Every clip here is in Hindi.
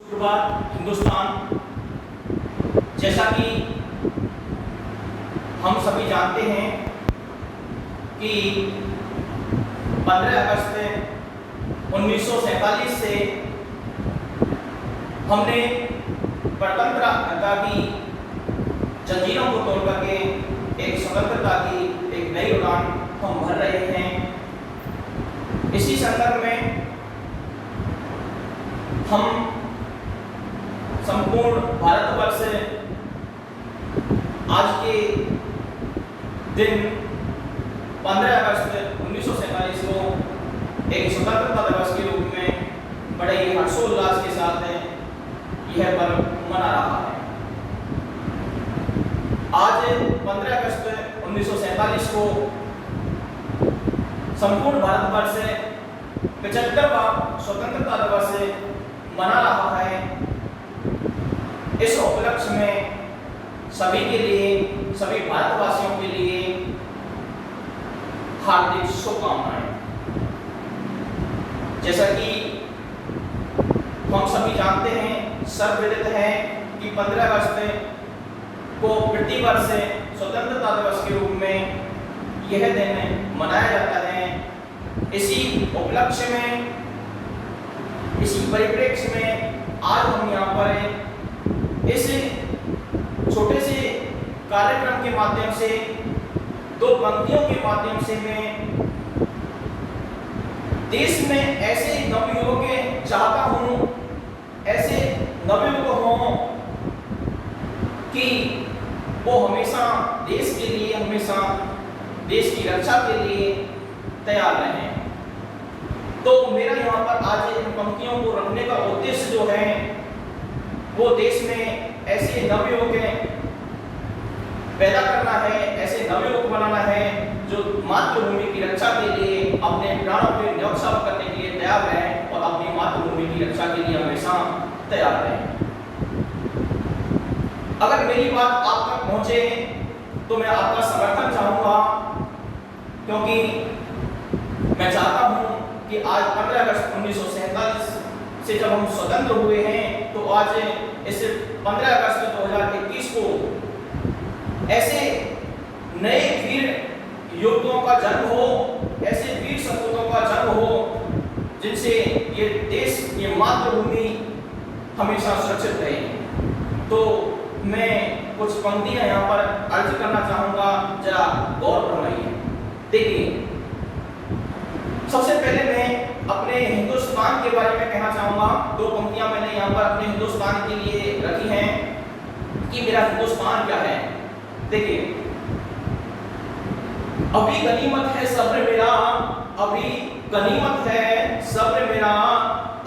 शुरुआत हिंदुस्तान, जैसा कि हम सभी जानते हैं कि 15 अगस्त 1947 से हमने स्वतंत्रता की जंजीरों को तोड़ करके एक स्वतंत्रता की एक नई उड़ान हम भर रहे हैं। इसी संदर्भ में हम संपूर्ण भारतवर्ष आज के दिन 15 अगस्त 1947 को एक स्वतंत्रता दिवस के रूप में बड़े ही हर्षोल्लास के साथ यह पर्व मना रहा है। आज 15 अगस्त 1947 को संपूर्ण भारतवर्ष 75वां स्वतंत्रता दिवस मना रहा है। इस उपलक्ष्य में सभी के लिए, सभी भारतवासियों के लिए हार्दिक शुभकामनाएं। जैसा कि हम सभी जानते हैं, सर्वविदित है कि 15 अगस्त को प्रतिवर्ष स्वतंत्रता दिवस के रूप में यह दिन मनाया जाता है। इसी उपलक्ष्य में, इसी परिप्रेक्ष्य में आज हम यहाँ पर इस छोटे से कार्यक्रम के माध्यम से, दो पंक्तियों के माध्यम से मैं देश में ऐसे नवयुवक चाहता हूँ, ऐसे नवयुवक हों कि वो हमेशा देश के लिए, हमेशा देश की रक्षा के लिए तैयार रहें। तो मेरा यहाँ पर आज इन पंक्तियों को रखने का उद्देश्य जो है वो देश में ऐसे नवयुवक पैदा करना है, ऐसे नवयुवक बनाना है जो मातृभूमि की रक्षा के लिए अपने प्राणों को न्यौछावर करने के लिए तैयार रहें और अपनी मातृभूमि की रक्षा के लिए हमेशा तैयार रहें। अगर मेरी बात आप तक पहुंचे तो मैं आपका समर्थन चाहूंगा, क्योंकि मैं चाहता हूं कि आज 15 अगस्त 1947 से जब हम स्वतंत्र हुए हैं, तो आज इस 15 अगस्त 2021 को ऐसे नए वीर योद्धाओं का जन्म हो, ऐसे वीर सपूतों का जन्म हो जिनसे ये देश, ये मातृभूमि हमेशा सुरक्षित रहे। तो मैं कुछ पंक्तियां यहाँ पर अर्ज करना चाहूंगा, जरा गौर फरमाइए। देखिए, सबसे पहले मैं अपने हिंदुस्तान के बारे में कहना चाहूंगा। दो पंक्तियां मैंने यहाँ पर अपने हिंदुस्तान के लिए रखी हैं कि मेरा हिंदुस्तान क्या है। देखिए, अभी गनीमत है सब्र मेरा, अभी गनीमत है सब्र मेरा,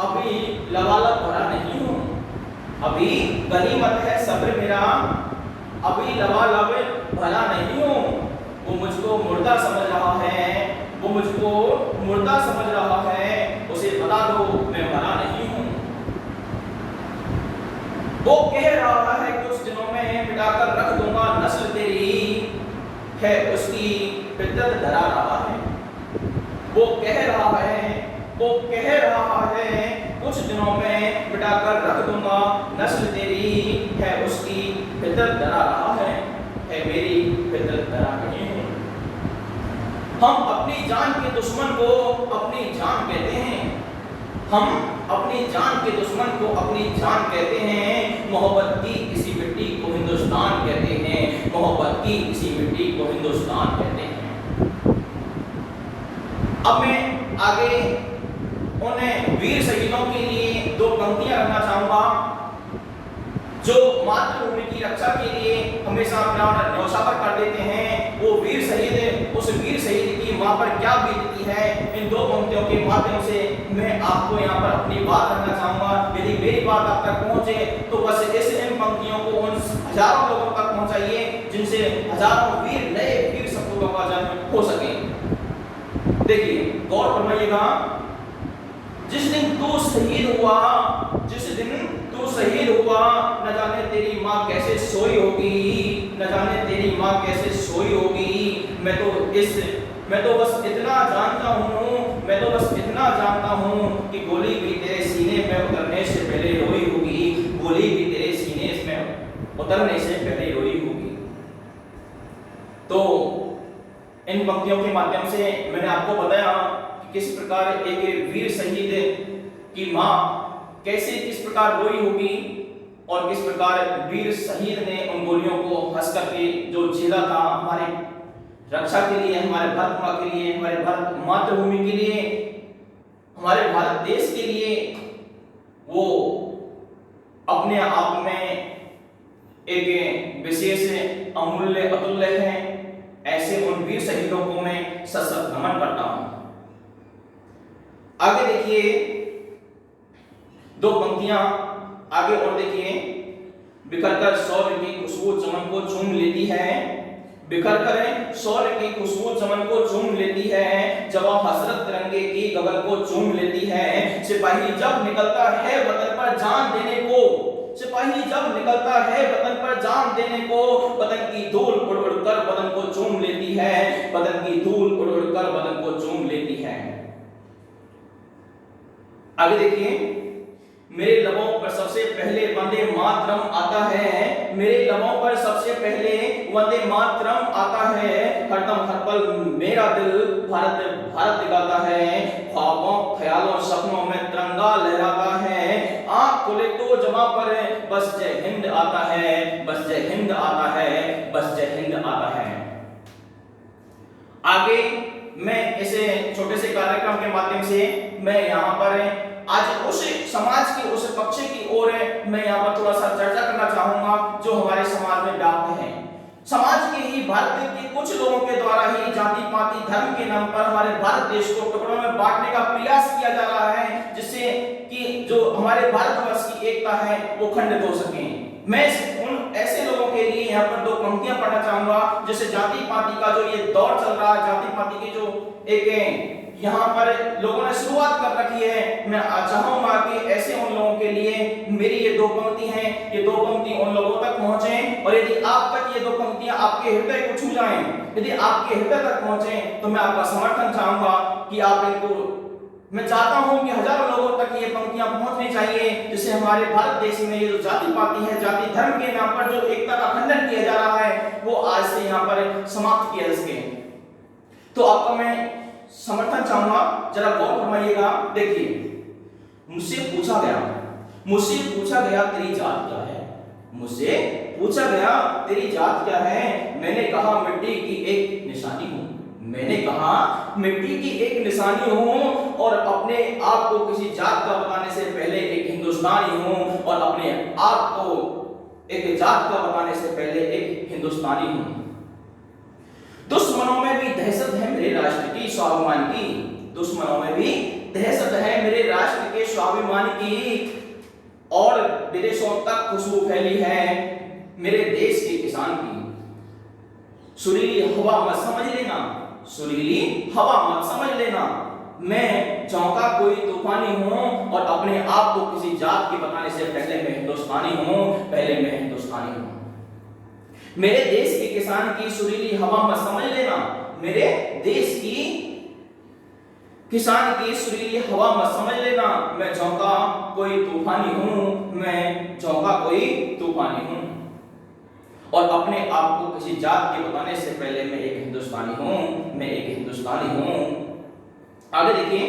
अभी लबालब भरा नहीं हूं। अभी गनीमत है सब्र मेरा, अभी लबालब भरा नहीं हूं। वो मुझको मुर्दा समझ रहा है, वो मुझको मुर्दा समझ रहा है, उसे बता दो मैं मरा नहीं हूं। वो कह रहा है कुछ दिनों में मिटाकर रख दूंगा नस्ल तेरी, है उसकी फितरत डरा रहा है। वो कह रहा है, वो कह रहा है कुछ दिनों में मिटाकर रख दूंगा नस्ल तेरी, है उसकी फितरत डरा रहा है मेरी फितरत डरा नहीं है। हम अपनी जान के दुश्मन को अपनी जान कहते हैं, हम अपनी जान के दुश्मन को अपनी जान कहते हैं। मोहब्बत की किसी मिट्टी को हिंदुस्तान कहते हैं, मोहब्बत की किसी मिट्टी को हिंदुस्तान कहते हैं। अब मैं आगे उन वीर शहीदों के लिए दो पंक्तियां रखना चाहूंगा जो मातृभूमि की रक्षा के लिए हमेशा प्राण न्यौछावर कर देते हैं। वो वीर शहीद, उस वीर शहीद की मां पर क्या बीतती है, इन दो पंक्तियों के माध्यम से मैं आपको यहाँ पर अपनी बात रखना चाहूंगा। यदि मेरी बात आप तक पहुंचे तो बस इन पंक्तियों को उन हजारों लोगों तक पहुंचाइए जिनसे हजारों वीर, नए वीर सपूतों का जन्म हो सके। देखिए, गौर फरमाइएगा, जिस दिन तू शहीद हुआ, जिस दिन तू शहीद हुआ, न जाने तेरी माँ कैसे सोई होगी, न जाने तेरी माँ कैसे सोई होगी। मैं तो बस इतना जानता हूँ, मैं तो बस इतना जानता हूँ कि गोली भी तेरे सीने में उतरने से पहले रोई होगी। उतरने से पहले रोई होगी। तो इन पंक्तियों के माध्यम से मैंने आपको बताया कि किस प्रकार एक वीर शहीद की मां कैसे किस प्रकार रोई होगी और किस प्रकार वीर शहीद ने उन गोलियों को हंस करके जो झेला था हमारे रक्षा के लिए, हमारे भारत मां के लिए, हमारे भारत मातृभूमि के लिए, हमारे भारत देश के लिए, वो अपने आप में एक विशेष अमूल्य अतुल्य है। ऐसे उन वीर शहीदों को मैं सशक्त नमन करता हूं। आगे देखिए दो पंक्तियां आगे और देखिए, बिखरकर शौर्य की खुशबू चमन को चूम लेती है, बिखरकर शौर्य की खुशबू चमन को चूम लेती है, जब हसरत तिरंगे की गगन को चूम लेती है। सिपाही जब निकलता है वतन पर जान देने को, सिपाही जब निकलता है वतन पर जान देने को, वतन की धूल उड़ उड़ कर वतन को चूम लेती है, वतन की धूल उड़ उड़ कर वतन को चूम लेती है। आगे देखिए, मेरे लबों पर सबसे पहले वंदे मातरम आता है, मेरे लबों पर सबसे पहले वंदे मातरम आता है, हरदम हर पल मेरा दिल भारत भारत गाता है, ख्वाबों ख्यालों सपनों में तिरंगा लहराता है, आंख खोले तो जमा पर बस जय हिंद आता है, बस जय हिंद आता है, बस जय हिंद आता है। आगे मैं ऐसे छोटे से कार्यक्रम के माध्यम से मैं यहाँ पर आज उस समाज के उस पक्ष की ओर मैं यहाँ पर थोड़ा सा चर्चा करना चाहूंगा जो हमारे समाज में व्याप्त है। समाज के ही भारत के कुछ लोगों के द्वारा ही जाति पाति धर्म के नाम पर हमारे भारत देश को टुकड़ों में बांटने का प्रयास किया जा रहा है, जिससे कि जो हमारे भारतवर्ष की एकता है वो खंडित हो सके। मैं उन ऐसे लोगों के लिए यहाँ पर दो पंक्तियां पढ़ना चाहूंगा, जैसे जाति पाति का जो ये दौर चल रहा है, जाति पाति की जो एक यहाँ पर लोगों ने शुरुआत कर रखी है, मैं चाहूंगा कि ऐसे उन लोगों के लिए मेरी ये दो पंक्ति हैं, ये दो पंक्ति उन लोगों तक पहुंचे, और यदि आप तक ये दो पंक्तियां आपके हृदय को छू जाएं, यदि आपके हृदय तक पहुंचे तो मैं आपका समर्थन चाहूंगा कि आप इनको, मैं चाहता हूं कि हजारों लोगों तक ये पंक्तियां पहुंचनी चाहिए, जिससे हमारे भारत देश में ये जो जाति पाति है, जाति धर्म के नाम पर जो एकता का खंडन किया जा रहा है, वो आज से यहाँ पर समाप्त किया जा सके। तो आपका मैं समर्थन चाहूंगा, जरा गौर फरमाइएगा। देखिए, मुझसे पूछा गया तेरी जात क्या है, मुझसे पूछा गया तेरी जात क्या है, मैंने कहा मिट्टी की एक निशानी हूं, मैंने कहा मिट्टी की एक निशानी हूं, और अपने आप को किसी जात का बताने से पहले एक हिंदुस्तानी हूं, और अपने आप को एक जात का बताने से पहले एक हिंदुस्तानी हूं। दुश्मनों में भी दहशत है मेरे राष्ट्र की स्वाभिमान की, दुश्मनों में भी दहशत है मेरे राष्ट्र के स्वाभिमान की, और विदेशों तक खुशबू फैली है मेरे देश के किसान की। सुरीली हवा मत समझ लेना, सुरीली हवा मत समझ लेना, मैं चौंका कोई तूफानी हूं, और अपने आप को किसी जात के बताने से पहले मैं हिंदुस्तानी हूं, पहले मैं हिंदुस्तानी हूं। मेरे देश के किसान की सुरीली हवा मत समझ लेना, मेरे देश की किसान की सुरीली हवा मत समझ लेना, मैं चौंका कोई तूफानी हूं, मैं चौंका कोई तूफानी हूं, और अपने आप को किसी जात के बताने से पहले मैं एक हिंदुस्तानी हूं, मैं एक हिंदुस्तानी हूं। आगे देखिए,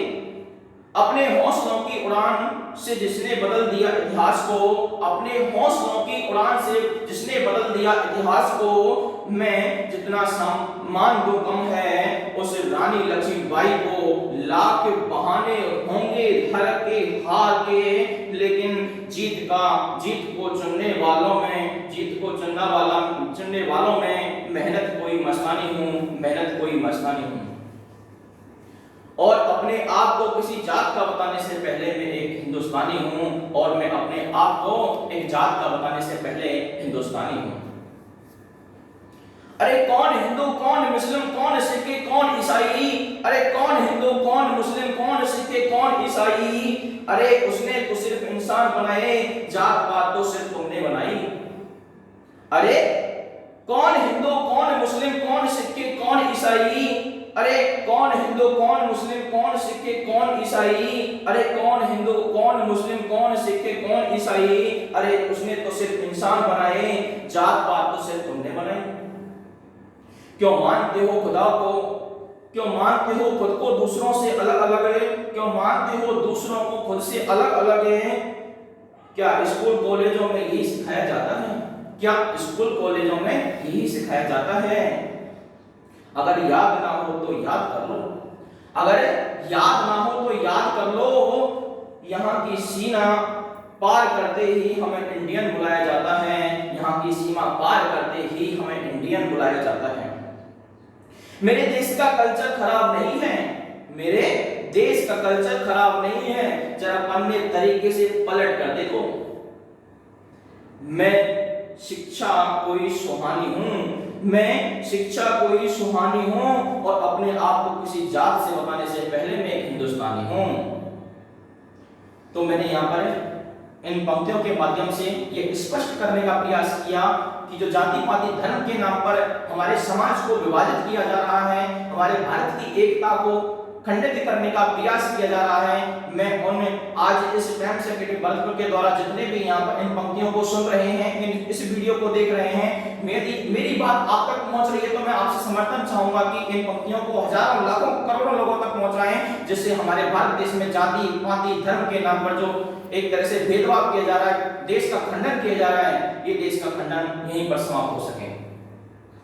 अपने हौसलों की उड़ान से जिसने बदल दिया इतिहास को, अपने हौसलों की उड़ान से जिसने बदल दिया इतिहास को, मैं जितना सम्मान दूं कम है उस रानी लक्ष्मीबाई को। लाख बहाने होंगे हर के हार के, लेकिन जीत को चुनने वालों में मेहनत कोई मस्तानी हूं, मेहनत कोई मस्तानी हूं। और अपने आप को किसी जात का बताने से पहले मैं एक हिंदुस्तानी हूं, और मैं अपने आप को एक जात का बताने से पहले हिंदुस्तानी हूं। अरे कौन हिंदू, कौन मुस्लिम, कौन सिख, कौन ईसाई, अरे कौन हिंदू, कौन मुस्लिम, कौन सिख, कौन ईसाई, अरे उसने तो सिर्फ इंसान बनाए, जात पात तो सिर्फ तुमने बनाई। अरे कौन हिंदू, कौन मुस्लिम, कौन सिख, कौन ईसाई, अरे कौन हिंदू, कौन मुस्लिम, कौन सिख, कौन ईसाई, अरे कौन हिंदू, कौन मुस्लिम, कौन सिख, कौन ईसाई, अरे उसने तो सिर्फ इंसान बनाए, जात पात तो सिर्फ तुमने बनाई। क्यों मानते हो खुदा को, क्यों मानते हो खुद को दूसरों से अलग अलग है, क्यों मानते हो दूसरों को खुद से अलग अलग है? क्या स्कूल कॉलेजों में यही सिखाया जाता है? क्या स्कूल कॉलेजों में यही सिखाया जाता है? अगर याद ना हो तो याद कर लो, अगर याद ना हो तो याद कर लो। यहाँ की सीमा पार करते ही हमें इंडियन बुलाया जाता है, यहाँ की सीमा पार करते ही हमें इंडियन बुलाया जाता है। मेरे देश का कल्चर खराब नहीं है, मेरे देश का कल्चर खराब नहीं है, जरा अपने तरीके से पलट कर देखो। मैं शिक्षा कोई सुहानी हूं, मैं शिक्षा कोई सुहानी हूं, और अपने आप को किसी जात से बताने से पहले मैं एक हिंदुस्तानी हूं। तो मैंने यहाँ पर इन पंक्तियों के माध्यम से ये स्पष्ट करने का प्रयास किया कि जो जाति पाति धर्म के नाम पर हमारे समाज को विभाजित किया जा रहा है, हमारे भारत की एकता को खंडित करने का प्रयास किया जा रहा है, मैं उन आज इस टाइम सेक्रेटरी भरतपुर के द्वारा जितने भी यहाँ पर इन पंक्तियों को सुन रहे हैं, इस वीडियो को देख रहे हैं, मेरी बात आप तक पहुंच रही है, तो मैं आपसे समर्थन चाहूंगा कि इन पंक्तियों को हजारों लाखों करोड़ों लोगों तक पहुंचाएं, जिससे हमारे भारत देश में जाति पाति धर्म के नाम पर जो एक तरह से भेदभाव किया जा रहा है, देश का खंडन किया जा रहा है, ये देश का खंडन यहीं पर समाप्त हो सके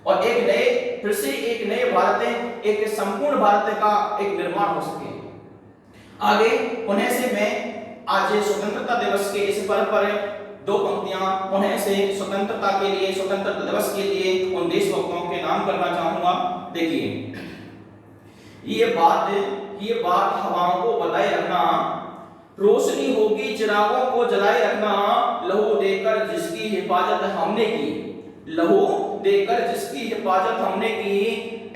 और एक नए, फिर से एक नए भारत, एक संपूर्ण भारत का एक निर्माण हो सके। आगे पुनः से मैं आज स्वतंत्रता दिवस के इस पर्व पर दो पंक्तियां पुनः से स्वतंत्रता के लिए, स्वतंत्रता दिवस के लिए उन देशभक्तों के नाम करना चाहूंगा। देखिए, ये बात हवाओं को बताए रखना, रोशनी होगी चिरागों को जलाए रखना, लहू देकर जिसकी हिफाजत हमने की, लहू देकर जिसकी हिफाजत हमने की,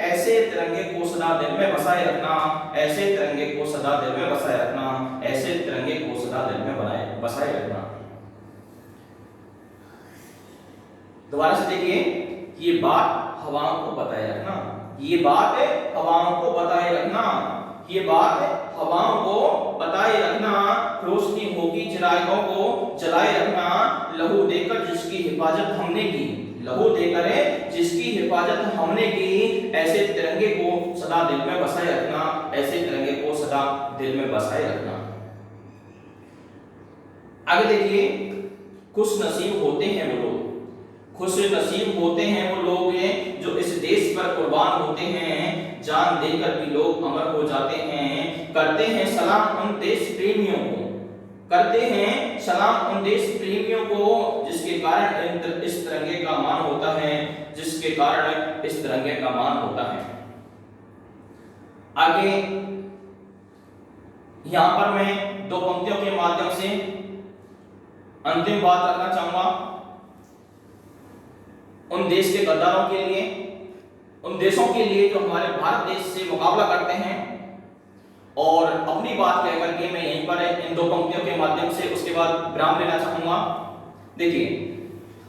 ऐसे तिरंगे को सदा दिल में बसाए रखना, ऐसे तिरंगे को सदा दिल में बसाए रखना, ऐसे तिरंगे को सदा दिल में बसाए रखना। दोबारा से देखिए, ये बात हवाओं को बताए रखना, ये बात हवाओं को बताए रखना, ये बात हवाओं को बताए रखना, रोशनी होगी चिरागों को जलाए रखना, लहू देकर जिसकी हिफाजत हमने की, लहू देकर जिसकी हिफाजत हमने की, ऐसे तिरंगे को सदा दिल में बसाए रखना, ऐसे तिरंगे को सदा दिल में बसाए रखना। आगे देखिए, खुश नसीब होते हैं वो लोग, खुश नसीब होते हैं वो लोग जो इस देश पर कुर्बान होते हैं, जान देकर भी लोग अमर हो जाते हैं, करते हैं सलाम उन देश प्रेमियों को, करते हैं सलाम उन देश प्रेमियों को, जिसके कारण इस तिरंगे का मान होता है, जिसके कारण इस तिरंगे का मान होता है। आगे यहां पर मैं दो पंक्तियों के माध्यम से अंतिम बात रखना चाहूंगा उन देश के गद्दारों के लिए, उन देशों के लिए जो हमारे भारत देश से मुकाबला करते हैं, और अपनी बात कह करके मैं यहीं पर इन दो पंक्तियों के माध्यम से उसके बाद विराम लेना चाहूंगा। देखिए,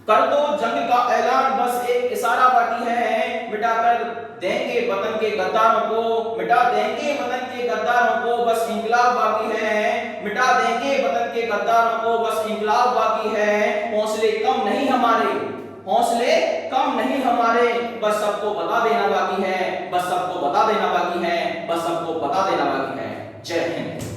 कर दो जंग का ऐलान बस एक इशारा बाकी है, मिटाकर देंगे वतन के गद्दारों को, मिटा देंगे वतन के गद्दारों को, बस इंकलाब बाकी है, मिटा देंगे वतन के गद्दारों को, बस इंकलाब बाकी है, हौसले कम नहीं हमारे, हौसले कम नहीं हमारे, बस सबको बता देना बाकी है, बस सबको बता देना बाकी है, बस सबको बता देना बाकी है। जय हिंद।